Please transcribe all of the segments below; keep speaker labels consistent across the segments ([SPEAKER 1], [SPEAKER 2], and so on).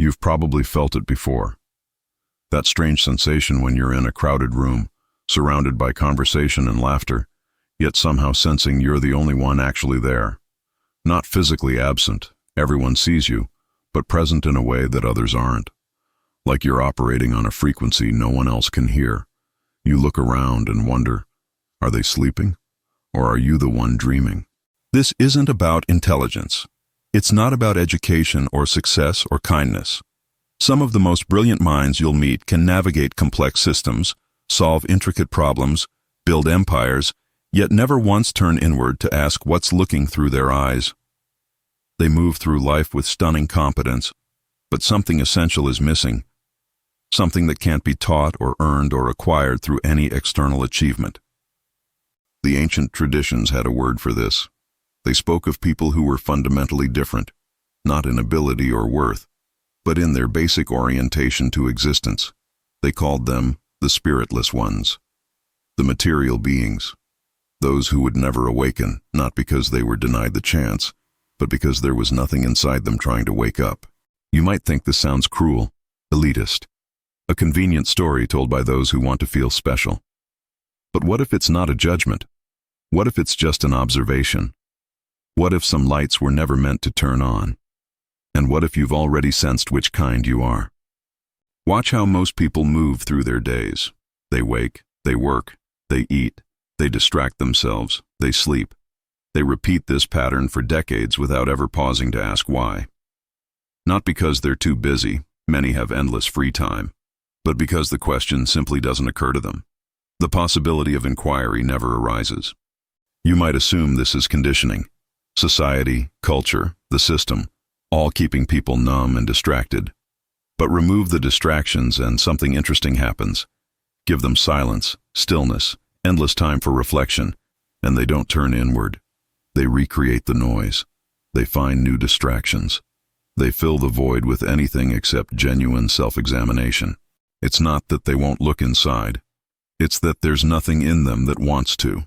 [SPEAKER 1] You've probably felt it before. That strange sensation when you're in a crowded room, surrounded by conversation and laughter, yet somehow sensing you're the only one actually there. Not physically absent, everyone sees you, but present in a way that others aren't. Like you're operating on a frequency no one else can hear. You look around and wonder, are they sleeping? Or are you the one dreaming? This isn't about intelligence. It's not about education or success or kindness. Some of the most brilliant minds you'll meet can navigate complex systems, solve intricate problems, build empires, yet never once turn inward to ask what's looking through their eyes. They move through life with stunning competence, but something essential is missing. Something that can't be taught or earned or acquired through any external achievement. The ancient traditions had a word for this. They spoke of people who were fundamentally different, not in ability or worth, but in their basic orientation to existence. They called them the spiritless ones, the material beings, those who would never awaken, not because they were denied the chance, but because there was nothing inside them trying to wake up. You might think this sounds cruel, elitist, a convenient story told by those who want to feel special. But what if it's not a judgment? What if it's just an observation? What if some lights were never meant to turn on? And what if you've already sensed which kind you are? Watch how most people move through their days. They wake, they work, they eat, they distract themselves, they sleep. They repeat this pattern for decades without ever pausing to ask why. Not because they're too busy, many have endless free time, but because the question simply doesn't occur to them. The possibility of inquiry never arises. You might assume this is conditioning. Society, culture, the system, all keeping people numb and distracted. But remove the distractions and something interesting happens. Give them silence, stillness, endless time for reflection, and they don't turn inward. They recreate the noise. They find new distractions. They fill the void with anything except genuine self-examination. It's not that they won't look inside. It's that there's nothing in them that wants to.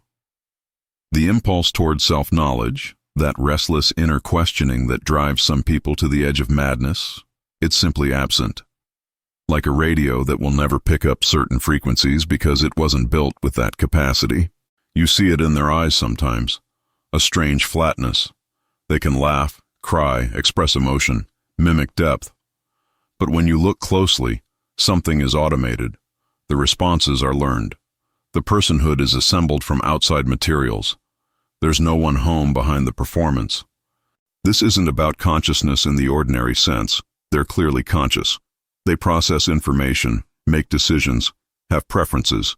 [SPEAKER 1] The impulse toward self-knowledge, that restless inner questioning that drives some people to the edge of madness, it's simply absent. Like a radio that will never pick up certain frequencies because it wasn't built with that capacity. You see it in their eyes sometimes. A strange flatness. They can laugh, cry, express emotion, mimic depth. But when you look closely, something is automated. The responses are learned. The personhood is assembled from outside materials. There's no one home behind the performance. This isn't about consciousness in the ordinary sense. They're clearly conscious. They process information, make decisions, have preferences.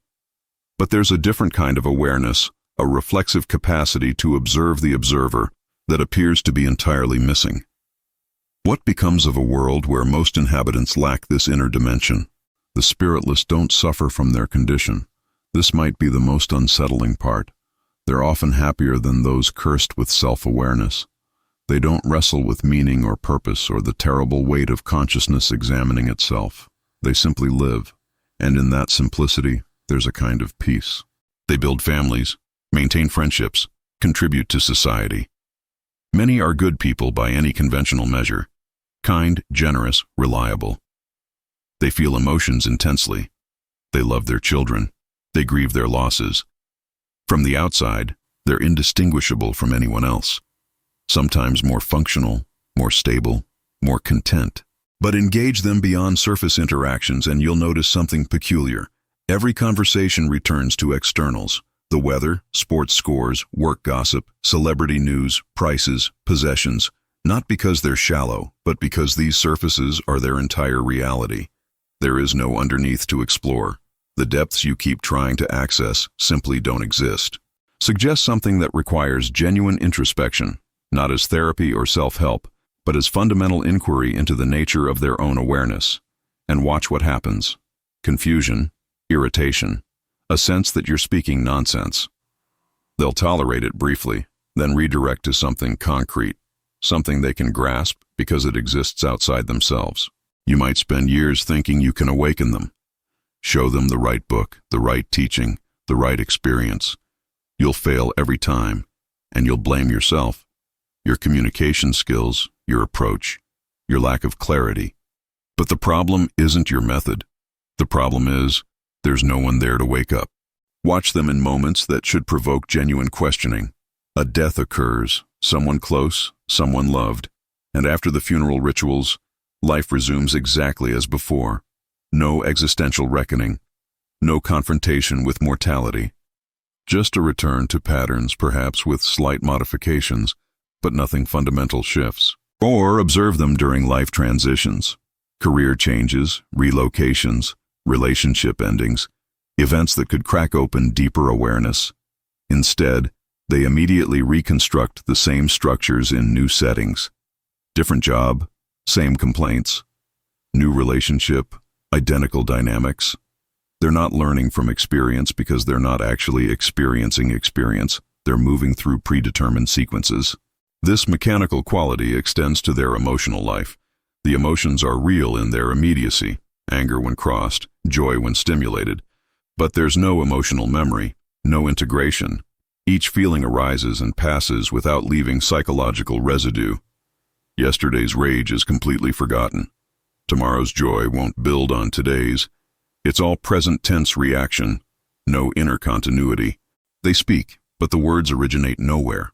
[SPEAKER 1] But there's a different kind of awareness, a reflexive capacity to observe the observer that appears to be entirely missing. What becomes of a world where most inhabitants lack this inner dimension? The spiritless don't suffer from their condition. This might be the most unsettling part. They're often happier than those cursed with self-awareness. They don't wrestle with meaning or purpose or the terrible weight of consciousness examining itself. They simply live, and in that simplicity, there's a kind of peace. They build families, maintain friendships, contribute to society. Many are good people by any conventional measure. Kind, generous, reliable. They feel emotions intensely. They love their children. They grieve their losses. From the outside, they're indistinguishable from anyone else. Sometimes more functional, more stable, more content. But engage them beyond surface interactions and you'll notice something peculiar. Every conversation returns to externals. The weather, sports scores, work gossip, celebrity news, prices, possessions. Not because they're shallow, but because these surfaces are their entire reality. There is no underneath to explore. The depths you keep trying to access simply don't exist. Suggest something that requires genuine introspection, not as therapy or self-help, but as fundamental inquiry into the nature of their own awareness. And watch what happens. Confusion, irritation, a sense that you're speaking nonsense. They'll tolerate it briefly, then redirect to something concrete, something they can grasp because it exists outside themselves. You might spend years thinking you can awaken them. Show them the right book, the right teaching, the right experience. You'll fail every time, and you'll blame yourself, your communication skills, your approach, your lack of clarity. But the problem isn't your method. The problem is, there's no one there to wake up. Watch them in moments that should provoke genuine questioning. A death occurs, someone close, someone loved, and after the funeral rituals, life resumes exactly as before. No existential reckoning, no confrontation with mortality. Just a return to patterns, perhaps with slight modifications, but nothing fundamental shifts. Or observe them during life transitions, career changes, relocations, relationship endings, events that could crack open deeper awareness. Instead, they immediately reconstruct the same structures in new settings. Different job, same complaints. New relationship, identical dynamics. They're not learning from experience because they're not actually experiencing experience. They're moving through predetermined sequences. This mechanical quality extends to their emotional life. The emotions are real in their immediacy, anger when crossed, joy when stimulated. But there's no emotional memory, no integration. Each feeling arises and passes without leaving psychological residue. Yesterday's rage is completely forgotten. Tomorrow's joy won't build on today's. It's all present tense reaction, no inner continuity. They speak, but the words originate nowhere.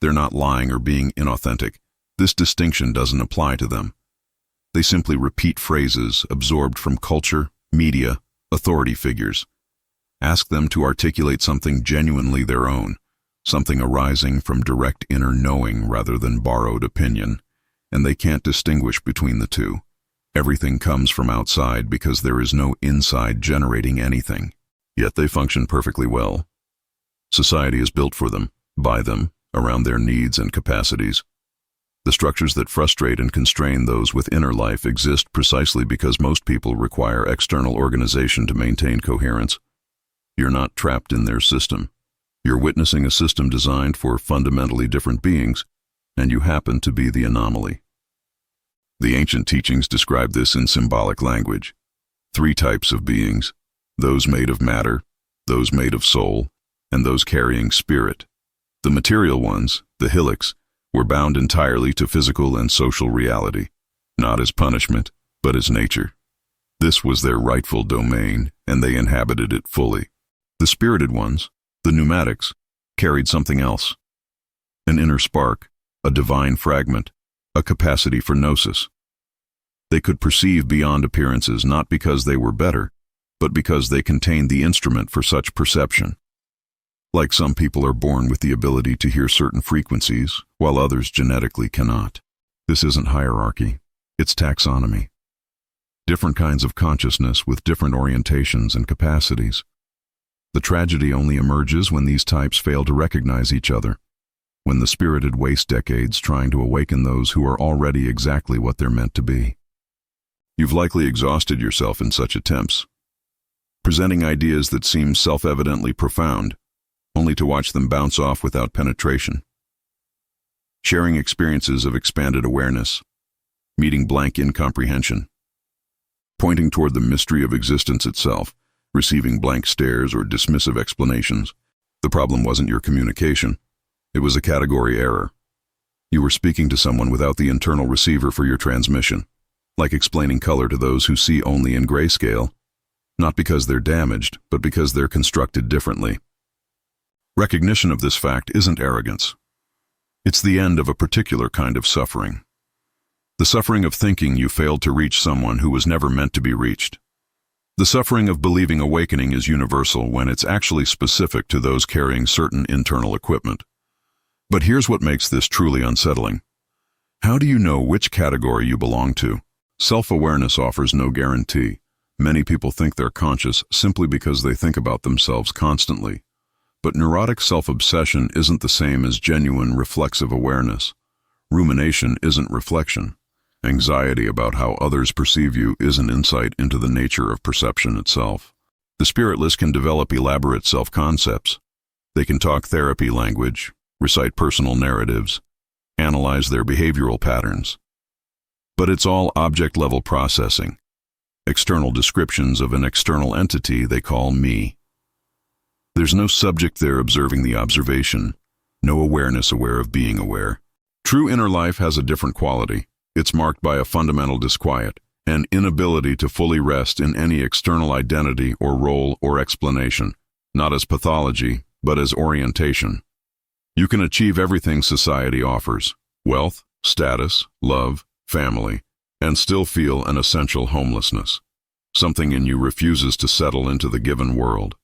[SPEAKER 1] They're not lying or being inauthentic. This distinction doesn't apply to them. They simply repeat phrases absorbed from culture, media, authority figures. Ask them to articulate something genuinely their own, something arising from direct inner knowing rather than borrowed opinion, and they can't distinguish between the two. Everything comes from outside because there is no inside generating anything. Yet they function perfectly well. Society is built for them, by them, around their needs and capacities. The structures that frustrate and constrain those with inner life exist precisely because most people require external organization to maintain coherence. You're not trapped in their system. You're witnessing a system designed for fundamentally different beings, and you happen to be the anomaly. The ancient teachings describe this in symbolic language. 3 types of beings: those made of matter, those made of soul, and those carrying spirit. The material ones, the Hylics, were bound entirely to physical and social reality, not as punishment, but as nature. This was their rightful domain, and they inhabited it fully. The spirited ones, the pneumatics, carried something else. An inner spark, a divine fragment, a capacity for Gnosis. They could perceive beyond appearances not because they were better, but because they contained the instrument for such perception. Like some people are born with the ability to hear certain frequencies, while others genetically cannot. This isn't hierarchy, it's taxonomy. Different kinds of consciousness with different orientations and capacities. The tragedy only emerges when these types fail to recognize each other, when the spirited waste decades trying to awaken those who are already exactly what they're meant to be. You've likely exhausted yourself in such attempts, presenting ideas that seem self-evidently profound, only to watch them bounce off without penetration. Sharing experiences of expanded awareness, meeting blank incomprehension. Pointing toward the mystery of existence itself, receiving blank stares or dismissive explanations. The problem wasn't your communication. It was a category error. You were speaking to someone without the internal receiver for your transmission, like explaining color to those who see only in grayscale, not because they're damaged, but because they're constructed differently. Recognition of this fact isn't arrogance. It's the end of a particular kind of suffering. The suffering of thinking you failed to reach someone who was never meant to be reached. The suffering of believing awakening is universal when it's actually specific to those carrying certain internal equipment. But here's what makes this truly unsettling. How do you know which category you belong to? Self-awareness offers no guarantee. Many people think they're conscious simply because they think about themselves constantly. But neurotic self-obsession isn't the same as genuine reflexive awareness. Rumination isn't reflection. Anxiety about how others perceive you isn't insight into the nature of perception itself. The spiritless can develop elaborate self-concepts. They can talk therapy language, recite personal narratives, analyze their behavioral patterns. But it's all object-level processing, external descriptions of an external entity they call me. There's no subject there observing the observation, no awareness aware of being aware. True inner life has a different quality. It's marked by a fundamental disquiet, an inability to fully rest in any external identity or role or explanation, not as pathology, but as orientation. You can achieve everything society offers, wealth, status, love, family, and still feel an essential homelessness. Something in you refuses to settle into the given world.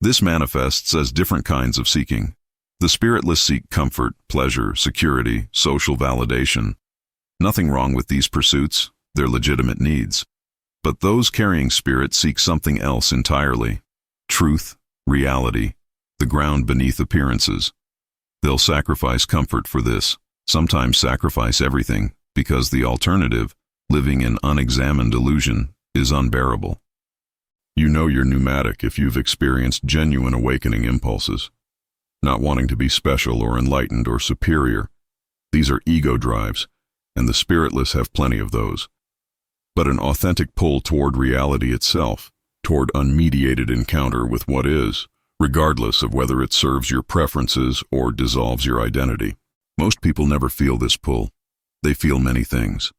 [SPEAKER 1] This manifests as different kinds of seeking. The spiritless seek comfort, pleasure, security, social validation. Nothing wrong with these pursuits, they're legitimate needs. But those carrying spirit seek something else entirely. Truth, reality, the ground beneath appearances. They'll sacrifice comfort for this, sometimes sacrifice everything, because the alternative, living in unexamined illusion, is unbearable. You know you're pneumatic if you've experienced genuine awakening impulses. Not wanting to be special or enlightened or superior. These are ego drives, and the spiritless have plenty of those. But an authentic pull toward reality itself, toward unmediated encounter with what is, regardless of whether it serves your preferences or dissolves your identity. Most people never feel this pull. They feel many things: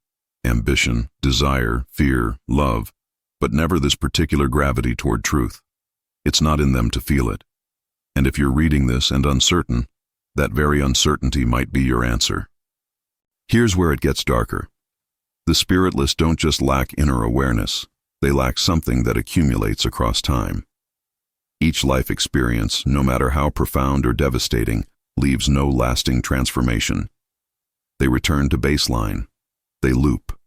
[SPEAKER 1] ambition, desire, fear, love, but never this particular gravity toward truth. It's not in them to feel it. And if you're reading this and uncertain, that very uncertainty might be your answer. Here's where it gets darker. The spiritless don't just lack inner awareness, they lack something that accumulates across time. Each life experience, no matter how profound or devastating, leaves no lasting transformation. They return to baseline. They loop.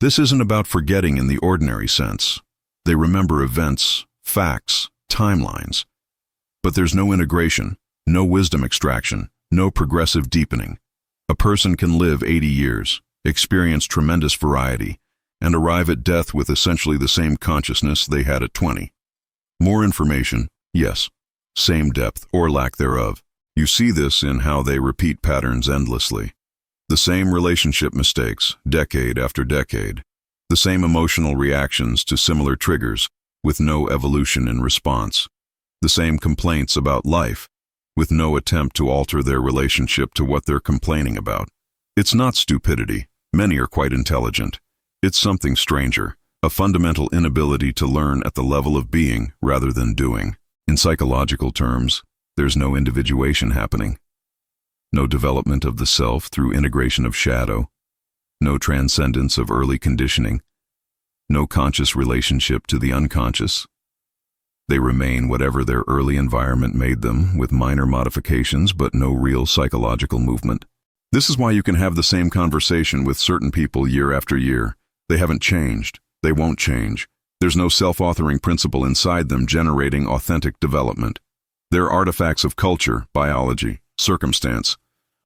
[SPEAKER 1] This isn't about forgetting in the ordinary sense. They remember events, facts, timelines. But there's no integration, no wisdom extraction, no progressive deepening. A person can live 80 years, experience tremendous variety, and arrive at death with essentially the same consciousness they had at 20. More information, yes. Same depth or lack thereof. You see this in how they repeat patterns endlessly. The same relationship mistakes, decade after decade. The same emotional reactions to similar triggers, with no evolution in response. The same complaints about life, with no attempt to alter their relationship to what they're complaining about. It's not stupidity. Many are quite intelligent. It's something stranger, a fundamental inability to learn at the level of being rather than doing. In psychological terms, there's no individuation happening. No development of the self through integration of shadow. No transcendence of early conditioning. No conscious relationship to the unconscious. They remain whatever their early environment made them, with minor modifications but no real psychological movement. This is why you can have the same conversation with certain people year after year. They haven't changed. They won't change. There's no self-authoring principle inside them generating authentic development. They're artifacts of culture, biology, circumstance.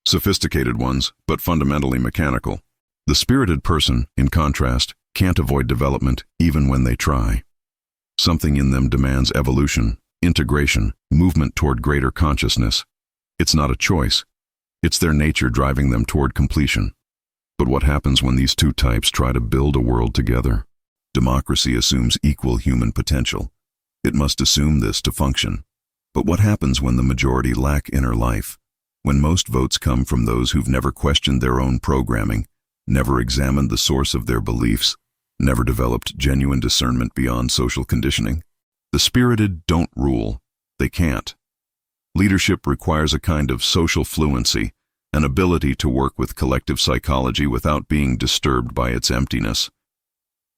[SPEAKER 1] Sophisticated ones, but fundamentally mechanical. The spirited person, in contrast, can't avoid development even when they try. Something in them demands evolution, integration, movement toward greater consciousness. It's not a choice. It's their nature driving them toward completion. But what happens when these two types try to build a world together? Democracy assumes equal human potential. It must assume this to function. But what happens when the majority lack inner life? When most votes come from those who've never questioned their own programming, never examined the source of their beliefs, never developed genuine discernment beyond social conditioning? The spirited don't rule. They can't. Leadership requires a kind of social fluency, an ability to work with collective psychology without being disturbed by its emptiness.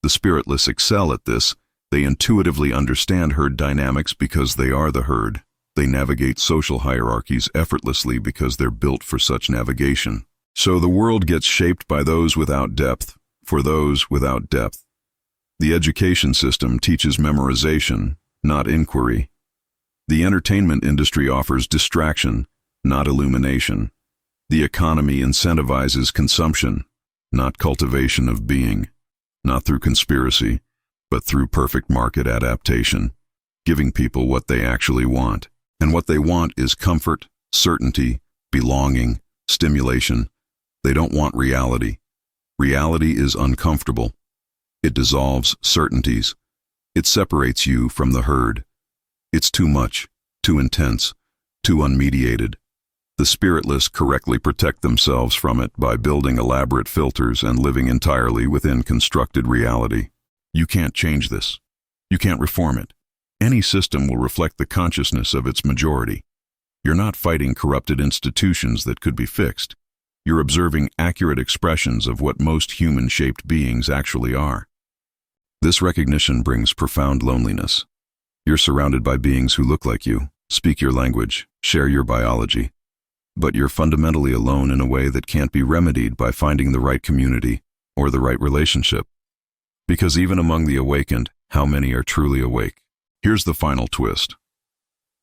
[SPEAKER 1] The spiritless excel at this. They intuitively understand herd dynamics because they are the herd. They navigate social hierarchies effortlessly because they're built for such navigation. So the world gets shaped by those without depth, for those without depth. The education system teaches memorization, not inquiry. The entertainment industry offers distraction, not illumination. The economy incentivizes consumption, not cultivation of being. Not through conspiracy, but through perfect market adaptation, giving people what they actually want. And what they want is comfort, certainty, belonging, stimulation. They don't want reality. Reality is uncomfortable. It dissolves certainties. It separates you from the herd. It's too much, too intense, too unmediated. The spiritless correctly protect themselves from it by building elaborate filters and living entirely within constructed reality. You can't change this. You can't reform it. Any system will reflect the consciousness of its majority. You're not fighting corrupted institutions that could be fixed. You're observing accurate expressions of what most human-shaped beings actually are. This recognition brings profound loneliness. You're surrounded by beings who look like you, speak your language, share your biology. But you're fundamentally alone in a way that can't be remedied by finding the right community or the right relationship. Because even among the awakened, how many are truly awake? Here's the final twist.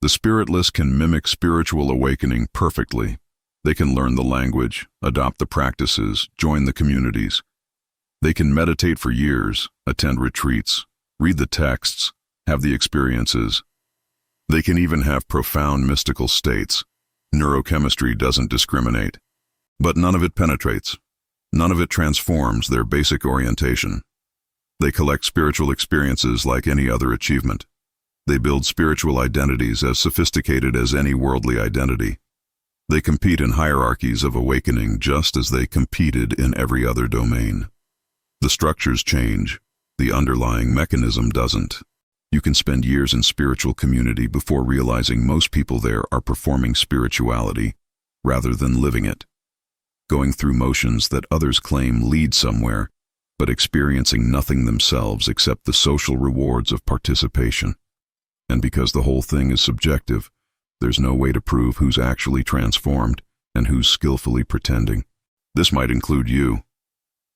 [SPEAKER 1] The spiritless can mimic spiritual awakening perfectly. They can learn the language, adopt the practices, join the communities. They can meditate for years, attend retreats, read the texts, have the experiences. They can even have profound mystical states. Neurochemistry doesn't discriminate. But none of it penetrates. None of it transforms their basic orientation. They collect spiritual experiences like any other achievement. They build spiritual identities as sophisticated as any worldly identity. They compete in hierarchies of awakening just as they competed in every other domain. The structures change. The underlying mechanism doesn't. You can spend years in spiritual community before realizing most people there are performing spirituality rather than living it, going through motions that others claim lead somewhere, but experiencing nothing themselves except the social rewards of participation. And because the whole thing is subjective, there's no way to prove who's actually transformed and who's skillfully pretending. This might include you.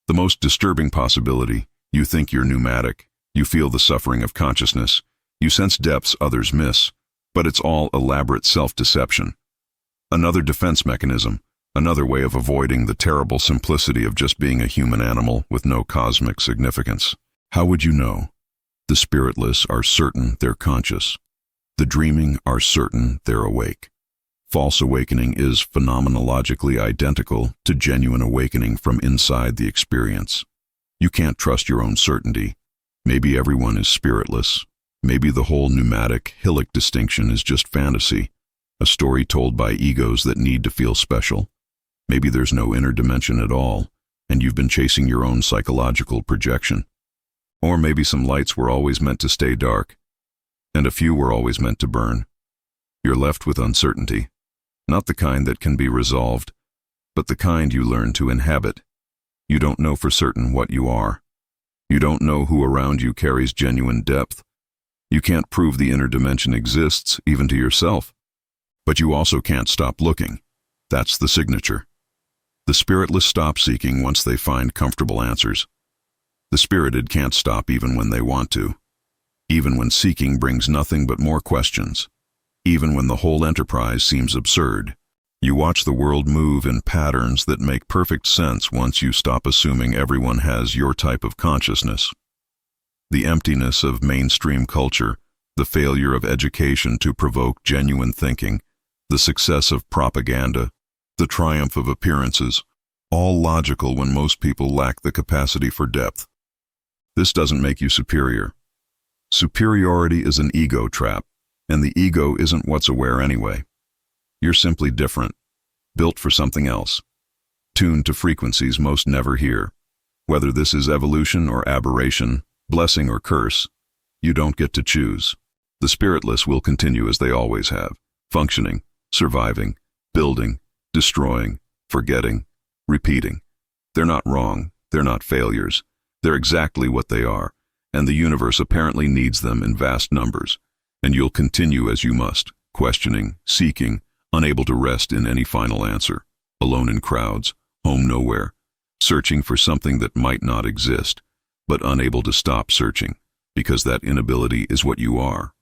[SPEAKER 1] The most disturbing possibility, you think you're pneumatic. You feel the suffering of consciousness. You sense depths others miss, but it's all elaborate self-deception. Another defense mechanism, another way of avoiding the terrible simplicity of just being a human animal with no cosmic significance. How would you know? The spiritless are certain they're conscious. The dreaming are certain they're awake. False awakening is phenomenologically identical to genuine awakening from inside the experience. You can't trust your own certainty. Maybe everyone is spiritless. Maybe the whole pneumatic Hylic distinction is just fantasy, a story told by egos that need to feel special. Maybe there's no inner dimension at all, and you've been chasing your own psychological projection. Or maybe some lights were always meant to stay dark, and a few were always meant to burn. You're left with uncertainty, not the kind that can be resolved, but the kind you learn to inhabit. You don't know for certain what you are. You don't know who around you carries genuine depth. You can't prove the inner dimension exists, even to yourself. But you also can't stop looking. That's the signature. The spiritless stop seeking once they find comfortable answers. The spirited can't stop even when they want to. Even when seeking brings nothing but more questions. Even when the whole enterprise seems absurd. You watch the world move in patterns that make perfect sense once you stop assuming everyone has your type of consciousness. The emptiness of mainstream culture, the failure of education to provoke genuine thinking, the success of propaganda, the triumph of appearances, all logical when most people lack the capacity for depth. This doesn't make you superior. Superiority is an ego trap, and the ego isn't what's aware anyway. You're simply different, built for something else, tuned to frequencies most never hear. Whether this is evolution or aberration, blessing or curse, you don't get to choose. The spiritless will continue as they always have, functioning, surviving, building, destroying, forgetting, repeating. They're not wrong, they're not failures. They're exactly what they are, and the universe apparently needs them in vast numbers. And you'll continue as you must, questioning, seeking, unable to rest in any final answer, alone in crowds, home nowhere, searching for something that might not exist, but unable to stop searching, because that inability is what you are.